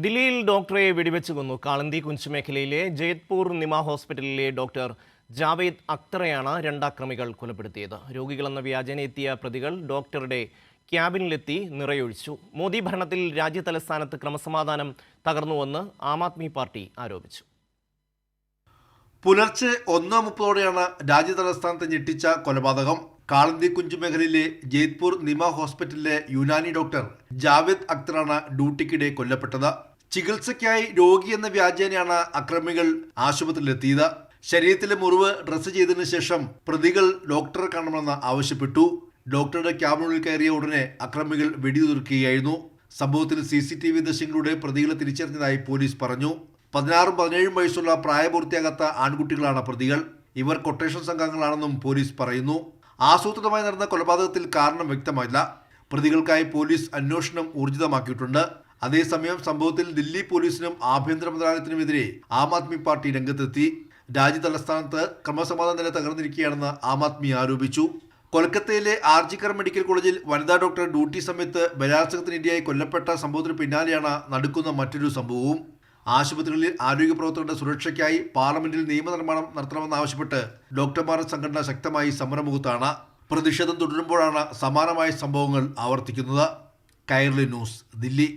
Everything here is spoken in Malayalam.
ദില്ലിയിൽ ഡോക്ടറെ വെടിവെച്ച് കൊന്നു. കാളന്തി കുഞ്ച് മേഖലയിലെ ജയ്പൂർ നിമ ഹോസ്പിറ്റലിലെ ഡോക്ടർ ജാവേദ് അക്തറെയാണ് രണ്ടാക്രമികൾ കൊലപ്പെടുത്തിയത്. രോഗികളെന്ന വ്യാജേന എത്തിയ പ്രതികൾ ഡോക്ടറുടെ ക്യാബിനിലെത്തി നിറയൊഴിച്ചു. മോദി ഭരണത്തിൽ രാജ്യതലസ്ഥാനത്ത് ക്രമസമാധാനം തകർന്നുവെന്ന് ആം ആദ്മി പാർട്ടി ആരോപിച്ചു. പുലർച്ചെ 1:30ഓടെയാണ് രാജ്യതലസ്ഥാനത്ത് ഞെട്ടിച്ച കൊലപാതകം. കാളന്തി കുഞ്ച് മേഖലയിലെ ജയ്പൂർ നിമ ഹോസ്പിറ്റലിലെ യുനാനി ഡോക്ടർ ജാവേദ് അക്തറാണ് ഡ്യൂട്ടിക്കിടെ കൊല്ലപ്പെട്ടത്. ചികിത്സയ്ക്കായി രോഗി എന്ന വ്യാജേനയാണ് അക്രമികൾ ആശുപത്രിയിലെത്തിയത്. ശരീരത്തിലെ മുറിവ് ഡ്രസ്സ് ചെയ്തതിനു ശേഷം പ്രതികൾ ഡോക്ടറെ കാണണമെന്ന് ആവശ്യപ്പെട്ടു. ഡോക്ടറുടെ ക്യാബിനുള്ളിൽ കയറിയ ഉടനെ അക്രമികൾ വെടിയുതിർക്കുകയായിരുന്നു. സംഭവത്തിൽ CCTV ദൃശ്യങ്ങളുടെ പ്രതികളെ തിരിച്ചറിഞ്ഞതായി പോലീസ് പറഞ്ഞു. 16ഉം 17ഉം വയസ്സുള്ള പ്രായപൂർത്തിയാകാത്ത ആൺകുട്ടികളാണ് പ്രതികൾ. ഇവർ കൊട്ടേഷൻ സംഘങ്ങളാണെന്നും പോലീസ് പറയുന്നു. ആസൂത്രിതമായി നടന്ന കൊലപാതകത്തിൽ കാരണം വ്യക്തമല്ല. പ്രതികൾക്കായി പോലീസ് അന്വേഷണം ഊർജിതമാക്കിയിട്ടുണ്ട്. അതേസമയം സംഭവത്തിൽ ദില്ലി പോലീസിനും ആഭ്യന്തര മന്ത്രാലയത്തിനുമെതിരെ ആം ആദ്മി പാർട്ടി രംഗത്തെത്തി. രാജ്യതലസ്ഥാനത്ത് ക്രമസമാധാന നില തകർന്നിരിക്കുകയാണെന്ന് ആം ആദ്മി ആരോപിച്ചു. കൊൽക്കത്തയിലെ RG കർ മെഡിക്കൽ കോളേജിൽ വനിതാ ഡോക്ടർ ഡ്യൂട്ടി സമയത്ത് ബലാത്സംഗത്തിനിരയായി കൊല്ലപ്പെട്ട സംഭവത്തിന് പിന്നാലെയാണ് നടുക്കുന്ന മറ്റൊരു സംഭവവും. ആശുപത്രികളിൽ ആരോഗ്യ പ്രവർത്തകരുടെ സുരക്ഷയ്ക്കായി പാർലമെന്റിൽ നിയമനിർമ്മാണം നടത്തണമെന്നാവശ്യപ്പെട്ട് ഡോക്ടർമാരുടെ സംഘടന ശക്തമായി സമരമുഖത്താണ്. പ്രതിഷേധം തുടരുമ്പോഴാണ് സമാനമായ സംഭവങ്ങൾ ആവർത്തിക്കുന്നത്. കൈരളി ന്യൂസ്, ദില്ലി.